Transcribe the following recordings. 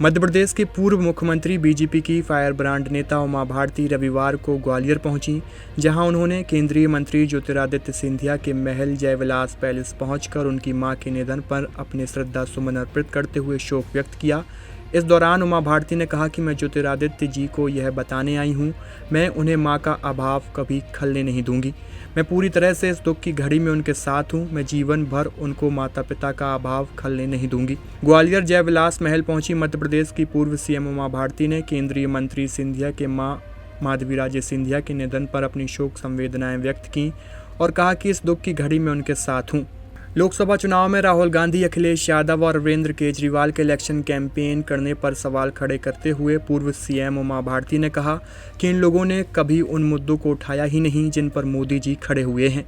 मध्य प्रदेश के पूर्व मुख्यमंत्री बीजेपी की फायर ब्रांड नेता उमा भारती रविवार को ग्वालियर पहुंची, जहां उन्होंने केंद्रीय मंत्री ज्योतिरादित्य सिंधिया के महल जयविलास पैलेस पहुंचकर उनकी मां के निधन पर अपने श्रद्धा सुमन अर्पित करते हुए शोक व्यक्त किया। इस दौरान उमा भारती ने कहा कि मैं ज्योतिरादित्य जी को यह बताने आई हूं, मैं उन्हें मां का अभाव कभी खलने नहीं दूंगी। मैं पूरी तरह से इस दुख की घड़ी में उनके साथ हूं। मैं जीवन भर उनको माता पिता का अभाव खलने नहीं दूंगी। ग्वालियर जयविलास महल पहुंची मध्य प्रदेश की पूर्व सीएम उमा भारती ने केंद्रीय मंत्री सिंधिया के मां माधवी राजे सिंधिया के निधन पर अपनी शोक संवेदनाएं व्यक्त की और कहा कि इस दुख की घड़ी में उनके साथ हूं। लोकसभा चुनाव में राहुल गांधी, अखिलेश यादव और अरविंद केजरीवाल के इलेक्शन कैंपेन करने पर सवाल खड़े करते हुए पूर्व सीएम उमा भारती ने कहा कि इन लोगों ने कभी उन मुद्दों को उठाया ही नहीं जिन पर मोदी जी खड़े हुए हैं।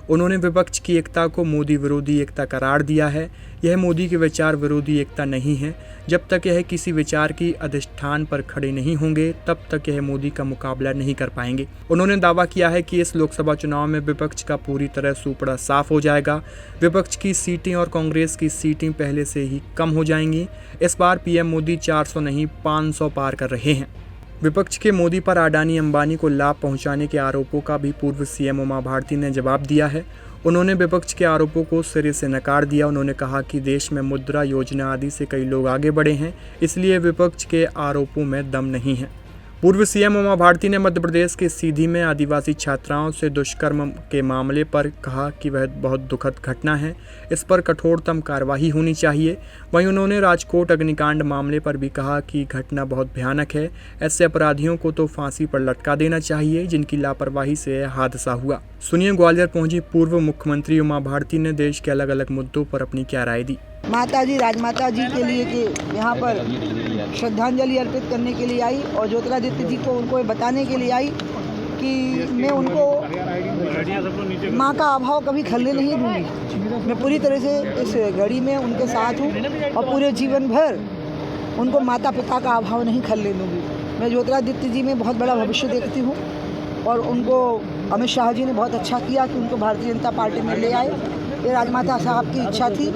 उन्होंने विपक्ष की एकता को मोदी विरोधी एकता करार दिया है। यह मोदी के विचार विरोधी एकता नहीं है। जब तक यह किसी विचार की अधिष्ठान पर खड़े नहीं होंगे तब तक यह मोदी का मुकाबला नहीं कर पाएंगे। उन्होंने दावा किया है कि इस लोकसभा चुनाव में विपक्ष का पूरी तरह सूपड़ा साफ हो जाएगा। विपक्ष की सीटें और कांग्रेस की सीटें पहले से ही कम हो जाएंगी। इस बार पीएम मोदी 400 नहीं 500 पार कर रहे हैं। विपक्ष के मोदी पर अडानी अंबानी को लाभ पहुंचाने के आरोपों का भी पूर्व सीएम उमा भारती ने जवाब दिया है। उन्होंने विपक्ष के आरोपों को सिरे से नकार दिया। उन्होंने कहा कि देश में मुद्रा योजना आदि से कई लोग आगे बढ़े हैं, इसलिए विपक्ष के आरोपों में दम नहीं है। पूर्व सीएम उमा भारती ने मध्य प्रदेश के सीधी में आदिवासी छात्राओं से दुष्कर्म के मामले पर कहा कि वह बहुत दुखद घटना है, इस पर कठोरतम कार्रवाई होनी चाहिए। वहीं उन्होंने राजकोट अग्निकांड मामले पर भी कहा कि घटना बहुत भयानक है। ऐसे अपराधियों को तो फांसी पर लटका देना चाहिए जिनकी लापरवाही से यह हादसा हुआ। सुनिए ग्वालियर पहुंची पूर्व मुख्यमंत्री उमा भारती ने देश के अलग अलग मुद्दों पर अपनी क्या राय दी। माता जी राजमाता जी के लिए कि यहाँ पर श्रद्धांजलि अर्पित करने के लिए आई और ज्योतिरादित्य जी को उनको बताने के लिए आई कि मैं उनको माँ का अभाव कभी खलने नहीं दूंगी। मैं पूरी तरह से इस घड़ी में उनके साथ हूँ और पूरे जीवन भर उनको माता पिता का अभाव नहीं खलने दूंगी। मैं ज्योतिरादित्य जी में बहुत बड़ा भविष्य देखती हूँ और उनको अमित शाह जी ने बहुत अच्छा किया कि उनको भारतीय जनता पार्टी में ले आए। ये राजमाता साहब की इच्छा थी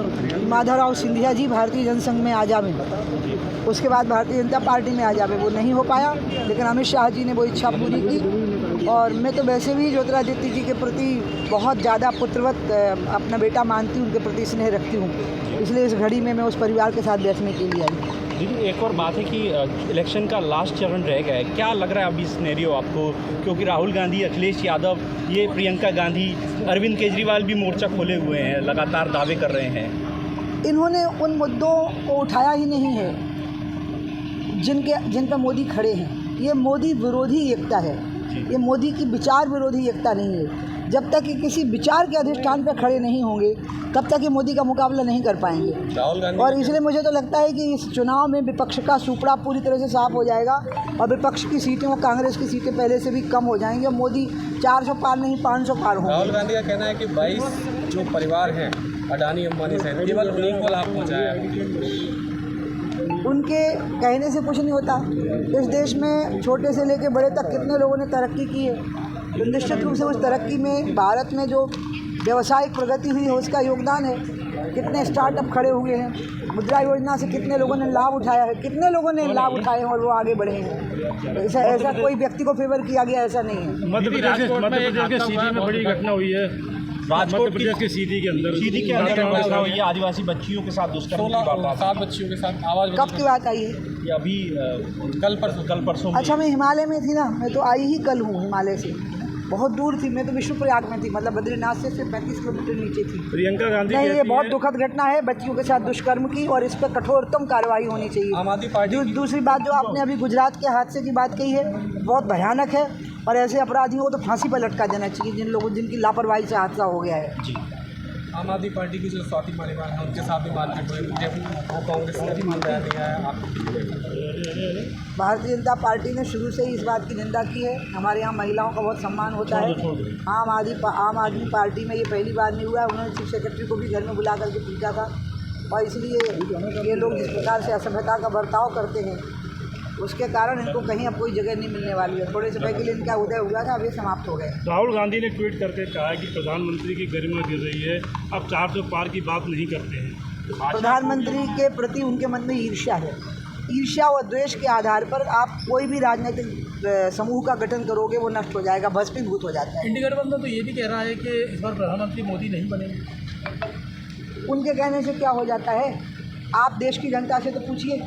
माधवराव सिंधिया जी भारतीय जनसंघ में आ जावे, उसके बाद भारतीय जनता पार्टी में आ जावे। वो नहीं हो पाया, लेकिन अमित शाह जी ने वो इच्छा पूरी की। और मैं तो वैसे भी ज्योतिरादित्य जी के प्रति बहुत ज़्यादा पुत्रवत अपना बेटा मानती हूँ, उनके प्रति स्नेह रखती हूँ, इसलिए इस घड़ी में मैं उस परिवार के साथ बैठने के लिए आई। दीदी, एक और बात है कि इलेक्शन का लास्ट चरण रह गया है, क्या लग रहा है अभी सिनेरियो आपको? क्योंकि राहुल गांधी, अखिलेश यादव, ये प्रियंका गांधी, अरविंद केजरीवाल भी मोर्चा खोले हुए हैं, लगातार दावे कर रहे हैं। इन्होंने उन मुद्दों को उठाया ही नहीं है जिन पर मोदी खड़े हैं। ये मोदी विरोधी एकता है, ये मोदी की विचार विरोधी एकता नहीं है। जब तक ये किसी विचार के अधिष्ठान पर खड़े नहीं होंगे तब तक ये मोदी का मुकाबला नहीं कर पाएंगे। और इसलिए मुझे तो लगता है कि इस चुनाव में विपक्ष का सूपड़ा पूरी तरह से साफ हो जाएगा और विपक्ष की सीटें और कांग्रेस की सीटें पहले से भी कम हो जाएंगी और मोदी 400 पार नहीं 500 पार होंगे। राहुल गांधी का कहना है कि 22 जो परिवार हैं अडानी अंबानी से केवल उन्हीं को लाभ पहुँचाया है। उनके कहने से कुछ नहीं होता। इस देश में छोटे से लेकर बड़े तक कितने लोगों ने तरक्की की है, तो निश्चित रूप से उस तरक्की में भारत में जो व्यावसायिक प्रगति हुई है उसका योगदान है। कितने स्टार्टअप खड़े हुए हैं, मुद्रा योजना से कितने लोगों ने लाभ उठाया है, कितने लोगों ने लाभ उठाए हैं और वो आगे बढ़े हैं। ऐसा कोई व्यक्ति को फेवर किया गया ऐसा नहीं है। मध्य प्रदेश के सीधी में बड़ी घटना हुई है। राजकोट के सीधी के अंदर घटना हुई है, आदिवासी बच्चियों के साथ दुष्कर्म की बात, 7 बच्चियों के साथ आवाज़। कब की बात आई है? ये अभी कल परसों। अच्छा, मैं हिमालय में थी ना, मैं तो आई ही कल हूँ हिमालय से, बहुत दूर थी। मैं तो विष्णुप्रयाग में थी, मतलब बद्रीनाथ से सिर्फ 35 किलोमीटर नीचे थी। प्रियंका गांधी नहीं, ये बहुत दुखद घटना है बच्चियों के साथ दुष्कर्म की और इस पर कठोरतम कार्रवाई होनी चाहिए। दूसरी बात जो आपने अभी गुजरात के हादसे की बात कही है, बहुत भयानक है और ऐसे अपराधियों को तो फांसी पर लटका देना चाहिए जिनकी लापरवाही से हादसा हो गया है। जी, आम आदमी पार्टी की जो स्वाति मालीवाल है उनके साथ भी मारपीट हुई, वो कांग्रेस ने भी माना दिया है। भारतीय जनता पार्टी ने शुरू से ही इस बात की निंदा की है। हमारे यहाँ महिलाओं का बहुत सम्मान होता है। आम आदमी पार्टी में ये पहली बार नहीं हुआ है। उन्होंने चीफ सेक्रेटरी को भी घर में बुला करके पूछा था और इसलिए ये लोग जिस प्रकार से असभ्यता का बर्ताव करते हैं उसके कारण इनको कहीं अब कोई जगह नहीं मिलने वाली है। थोड़े समय के लिए इनका उदय हुआ था, अब ये समाप्त हो गए। राहुल गांधी ने ट्वीट करके कहा है कि प्रधानमंत्री की गरिमा गिर रही है, अब 400 पार की बात नहीं करते हैं। प्रधानमंत्री के प्रति उनके मन में ईर्ष्या है ईर्ष्या और द्वेष के आधार पर आप कोई भी राजनीतिक समूह का गठन करोगे वो नष्ट हो जाएगा, भस्मीभूत हो जाता है। इंडी गठबंधन तो ये भी कह रहा है कि इस बार प्रधानमंत्री मोदी नहीं बनेंगे। उनके कहने से क्या हो जाता है? आप देश की जनता से तो पूछिए।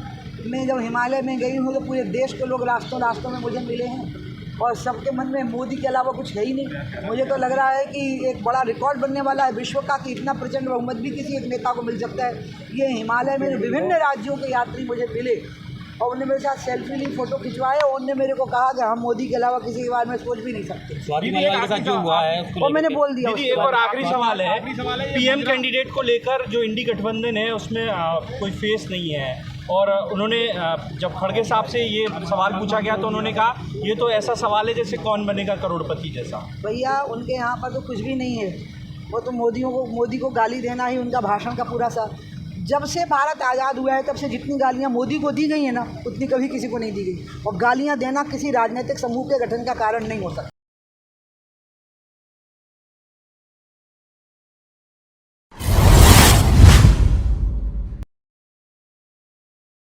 मैं जब हिमालय में गई हूँ तो पूरे देश के लोग रास्तों में मुझे मिले हैं और सबके मन में मोदी के अलावा कुछ है ही नहीं। मुझे तो लग रहा है कि एक बड़ा रिकॉर्ड बनने वाला है विश्व का कि इतना प्रचंड बहुमत भी किसी एक नेता को मिल सकता है। ये हिमालय में विभिन्न राज्यों के यात्री मुझे मिले और उन्होंने मेरे साथ सेल्फी ली, फ़ोटो खिंचवाए और उन्होंने मेरे को कहा कि हम मोदी के अलावा किसी के बारे में सोच भी नहीं सकते। स्वाति मलिवाल के साथ जो हुआ है और मैंने बोल दिया। दीदी एक और आखिरी सवाल है, पीएम कैंडिडेट को लेकर जो इंडी गठबंधन है उसमें कोई फेस नहीं है और उन्होंने जब खड़गे साहब से ये सवाल पूछा गया तो उन्होंने कहा ये तो ऐसा सवाल है जैसे कौन बनेगा करोड़पति जैसा। भैया उनके यहाँ पर तो कुछ भी नहीं है, वो तो मोदी को गाली देना ही उनका भाषण का पूरा सा। जब से भारत आज़ाद हुआ है तब से जितनी गालियाँ मोदी को दी गई हैं ना उतनी कभी किसी को नहीं दी गई और गालियाँ देना किसी राजनीतिक समूह के गठन का कारण नहीं हो सकता।